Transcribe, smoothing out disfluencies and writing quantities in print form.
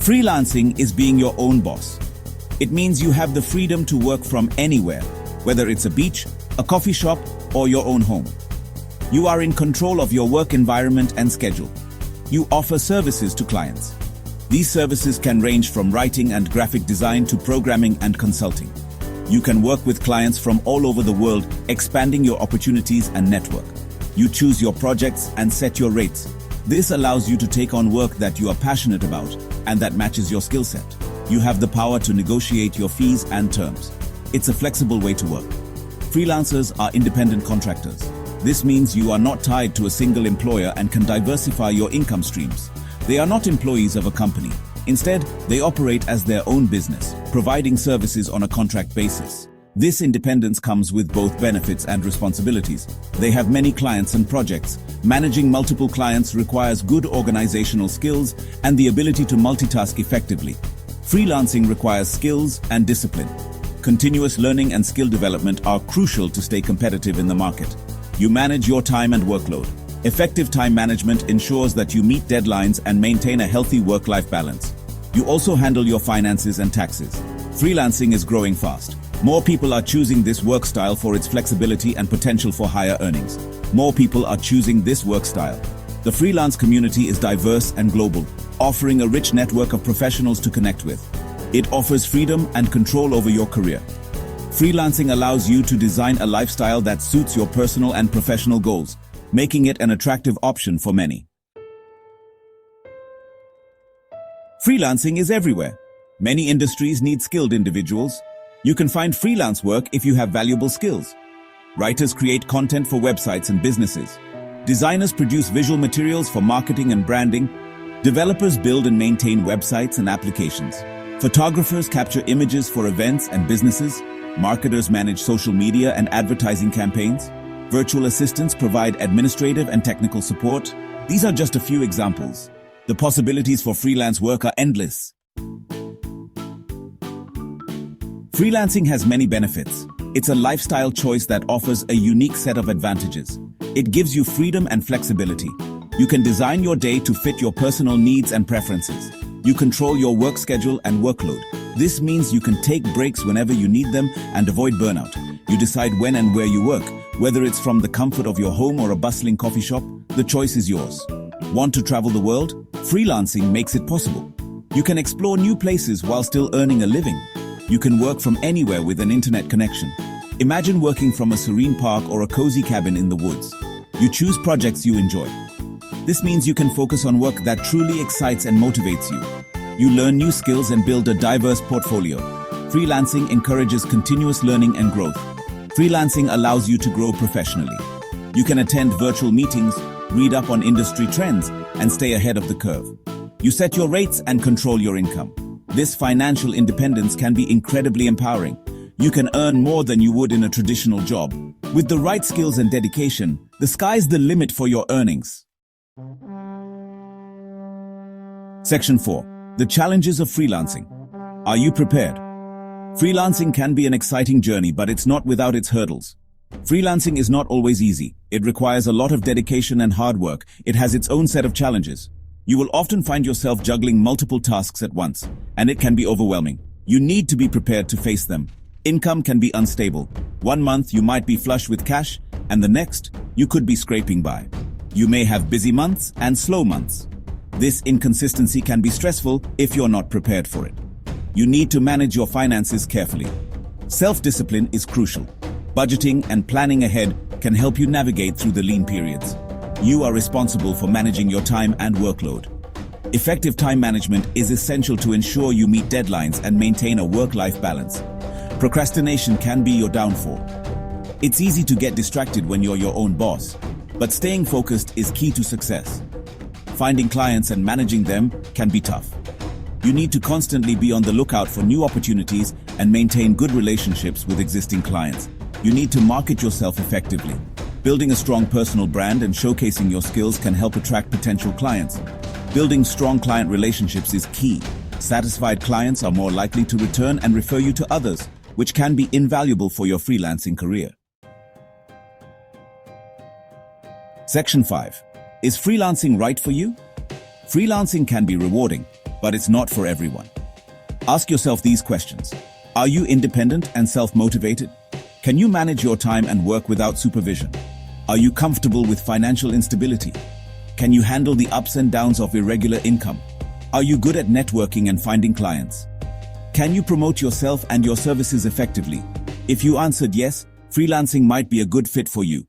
Freelancing is being your own boss. It means you have the freedom to work from anywhere, whether it's a beach, a coffee shop, or your own home. You are in control of your work environment and schedule. You offer services to clients. These services can range from writing and graphic design to programming and consulting. You can work with clients from all over the world, expanding your opportunities and network. You choose your projects and set your rates. This allows you to take on work that you are passionate about and that matches your skill set. You have the power to negotiate your fees and terms. It's a flexible way to work. Freelancers are independent contractors. This means you are not tied to a single employer and can diversify your income streams. They are not employees of a company. Instead, they operate as their own business, providing services on a contract basis. This independence comes with both benefits and responsibilities. They have many clients and projects. Managing multiple clients requires good organizational skills and the ability to multitask effectively. Freelancing requires skills and discipline. Continuous learning and skill development are crucial to stay competitive in the market. You manage your time and workload. Effective time management ensures that you meet deadlines and maintain a healthy work-life balance. You also handle your finances and taxes. Freelancing is growing fast. More people are choosing this work style for its flexibility and potential for higher earnings. More people are choosing this work style. The freelance community is diverse and global, offering a rich network of professionals to connect with. It offers freedom and control over your career. Freelancing allows you to design a lifestyle that suits your personal and professional goals, making it an attractive option for many. Freelancing is everywhere. Many industries need skilled individuals. You can find freelance work if you have valuable skills. Writers create content for websites and businesses. Designers produce visual materials for marketing and branding. Developers build and maintain websites and applications. Photographers capture images for events and businesses. Marketers manage social media and advertising campaigns. Virtual assistants provide administrative and technical support. These are just a few examples. The possibilities for freelance work are endless. Freelancing has many benefits. It's a lifestyle choice that offers a unique set of advantages. It gives you freedom and flexibility. You can design your day to fit your personal needs and preferences. You control your work schedule and workload. This means you can take breaks whenever you need them and avoid burnout. You decide when and where you work. Whether it's from the comfort of your home or a bustling coffee shop, the choice is yours. Want to travel the world? Freelancing makes it possible. You can explore new places while still earning a living. You can work from anywhere with an internet connection. Imagine working from a serene park or a cozy cabin in the woods. You choose projects you enjoy. This means you can focus on work that truly excites and motivates you. You learn new skills and build a diverse portfolio. Freelancing encourages continuous learning and growth. Freelancing allows you to grow professionally. You can attend virtual meetings, read up on industry trends, and stay ahead of the curve. You set your rates and control your income. This financial independence can be incredibly empowering. You can earn more than you would in a traditional job. With the right skills and dedication, the sky's the limit for your earnings. Section 4. The challenges of freelancing. Are you prepared? Freelancing can be an exciting journey, but it's not without its hurdles. Freelancing is not always easy. It requires a lot of dedication and hard work. It has its own set of challenges. You will often find yourself juggling multiple tasks at once, and it can be overwhelming. You need to be prepared to face them. Income can be unstable. One month you might be flush with cash, and the next you could be scraping by. You may have busy months and slow months. This inconsistency can be stressful if you're not prepared for it. You need to manage your finances carefully. Self-discipline is crucial. Budgeting and planning ahead can help you navigate through the lean periods. You are responsible for managing your time and workload. Effective time management is essential to ensure you meet deadlines and maintain a work-life balance. Procrastination can be your downfall. It's easy to get distracted when you're your own boss, but staying focused is key to success. Finding clients and managing them can be tough. You need to constantly be on the lookout for new opportunities and maintain good relationships with existing clients. You need to market yourself effectively. Building a strong personal brand and showcasing your skills can help attract potential clients. Building strong client relationships is key. Satisfied clients are more likely to return and refer you to others, which can be invaluable for your freelancing career. Section 5. Is freelancing right for you? Freelancing can be rewarding, but it's not for everyone. Ask yourself these questions. Are you independent and self-motivated? Can you manage your time and work without supervision? Are you comfortable with financial instability? Can you handle the ups and downs of irregular income? Are you good at networking and finding clients? Can you promote yourself and your services effectively? If you answered yes, freelancing might be a good fit for you.